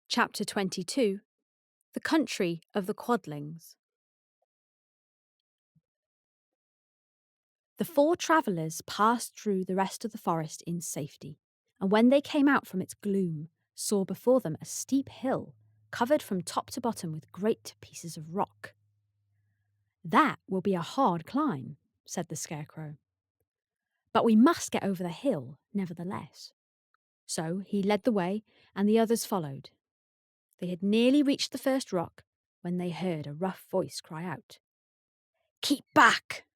Chapter 22 The Country of the Quadlings. The four travellers passed through the rest of the forest in safety, and when they came out from its gloom, saw before them a steep hill, covered from top to bottom with great pieces of rock. "That will be a hard climb," said the Scarecrow. "But we must get over the hill, nevertheless." So he led the way, and the others followed. They had nearly reached the first rock when they heard a rough voice cry out, "Keep back!"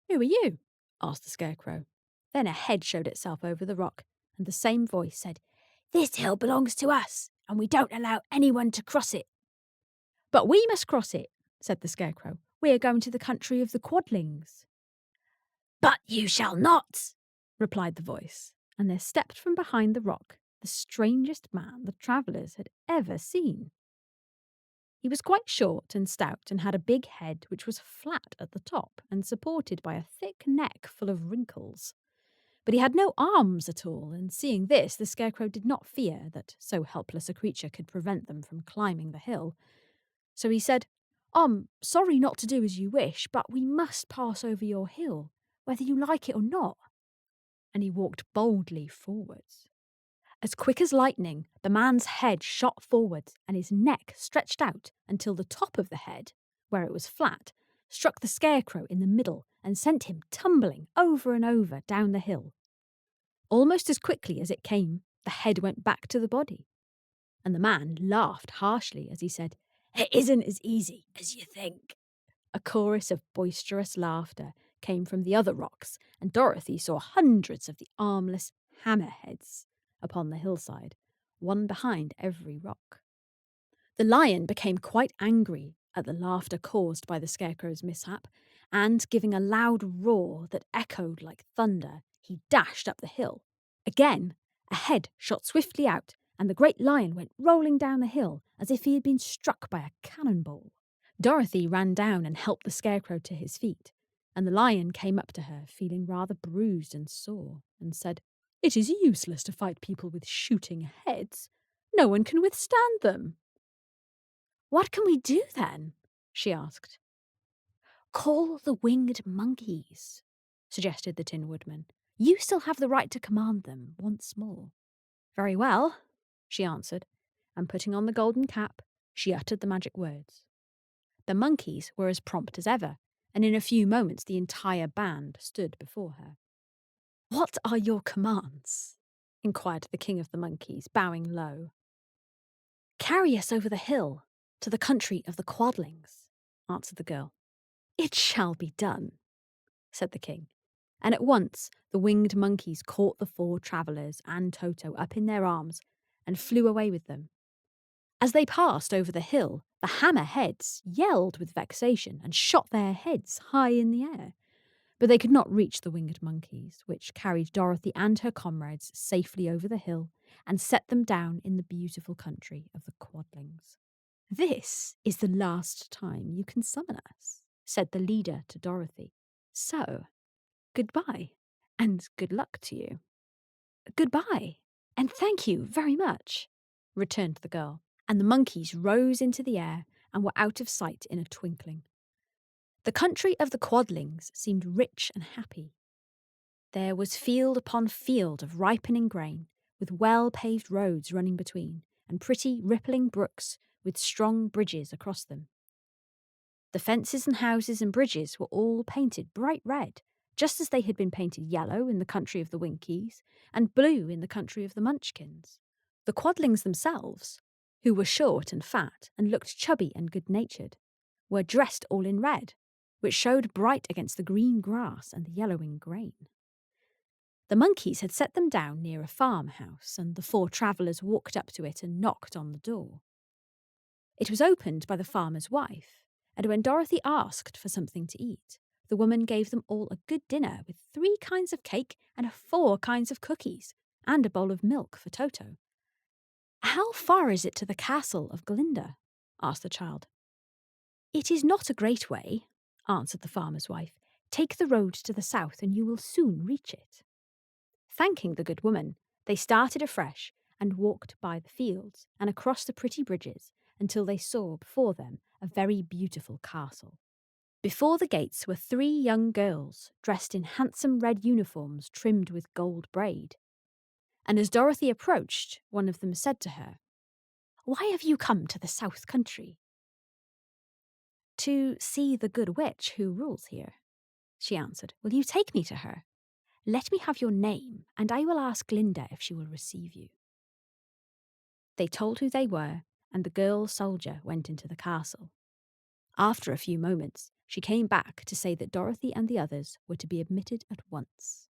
"Who are you?" asked the Scarecrow. Then a head showed itself over the rock, and the same voice said, "This hill belongs to us, and we don't allow anyone to cross it." "But we must cross it," said the Scarecrow. "We are going to the country of the Quadlings." "But you shall not," replied the voice, and there stepped from behind the rock the strangest man the travellers had ever seen. He was quite short and stout and had a big head which was flat at the top and supported by a thick neck full of wrinkles. But he had no arms at all, and seeing this, the Scarecrow did not fear that so helpless a creature could prevent them from climbing the hill. So he said, "I'm sorry not to do as you wish, but we must pass over your hill, whether you like it or not." And he walked boldly forwards. As quick as lightning, the man's head shot forwards and his neck stretched out until the top of the head, where it was flat, struck the Scarecrow in the middle and sent him tumbling over and over down the hill. Almost as quickly as it came, the head went back to the body, and the man laughed harshly as he said, "It isn't as easy as you think." A chorus of boisterous laughter came from the other rocks, and Dorothy saw hundreds of the armless hammerheads upon the hillside, one behind every rock. The lion became quite angry at the laughter caused by the Scarecrow's mishap, and giving a loud roar that echoed like thunder, he dashed up the hill. Again, a head shot swiftly out, and the great lion went rolling down the hill as if he had been struck by a cannonball. Dorothy ran down and helped the Scarecrow to his feet, and the lion came up to her, feeling rather bruised and sore, and said, "It is useless to fight people with shooting heads. No one can withstand them." "What can we do then?" she asked. "Call the winged monkeys," suggested the Tin Woodman. "You still have the right to command them once more." "Very well," she answered, and putting on the golden cap, she uttered the magic words. The monkeys were as prompt as ever, and in a few moments the entire band stood before her. "What are your commands?" inquired the King of the Monkeys, bowing low. "Carry us over the hill to the country of the Quadlings," answered the girl. "It shall be done," said the king, and at once the winged monkeys caught the four travellers and Toto up in their arms and flew away with them. As they passed over the hill, the hammer-heads yelled with vexation and shot their heads high in the air. But they could not reach the winged monkeys, which carried Dorothy and her comrades safely over the hill and set them down in the beautiful country of the Quadlings. "This is the last time you can summon us," said the leader to Dorothy. "So, goodbye, and good luck to you." "Goodbye, and thank you very much," returned the girl, and the monkeys rose into the air and were out of sight in a twinkling. The country of the Quadlings seemed rich and happy. There was field upon field of ripening grain, with well-paved roads running between, and pretty rippling brooks with strong bridges across them. The fences and houses and bridges were all painted bright red, just as they had been painted yellow in the country of the Winkies and blue in the country of the Munchkins. The Quadlings themselves, who were short and fat and looked chubby and good-natured, were dressed all in red, which showed bright against the green grass and the yellowing grain. The monkeys had set them down near a farmhouse, and the four travellers walked up to it and knocked on the door. It was opened by the farmer's wife, and when Dorothy asked for something to eat, the woman gave them all a good dinner with 3 kinds of cake and 4 kinds of cookies, and a bowl of milk for Toto. "How far is it to the castle of Glinda?" asked the child. "It is not a great way," answered the farmer's wife. "Take the road to the south and you will soon reach it." Thanking the good woman, they started afresh, and walked by the fields and across the pretty bridges until they saw before them a very beautiful castle. Before the gates were 3 young girls dressed in handsome red uniforms trimmed with gold braid. And as Dorothy approached, one of them said to her, "Why have you come to the South Country?" "To see the good witch who rules here," she answered. "Will you take me to her? Let me have your name, and I will ask Glinda if she will receive you." They told who they were, and the girl soldier went into the castle. After a few moments, she came back to say that Dorothy and the others were to be admitted at once.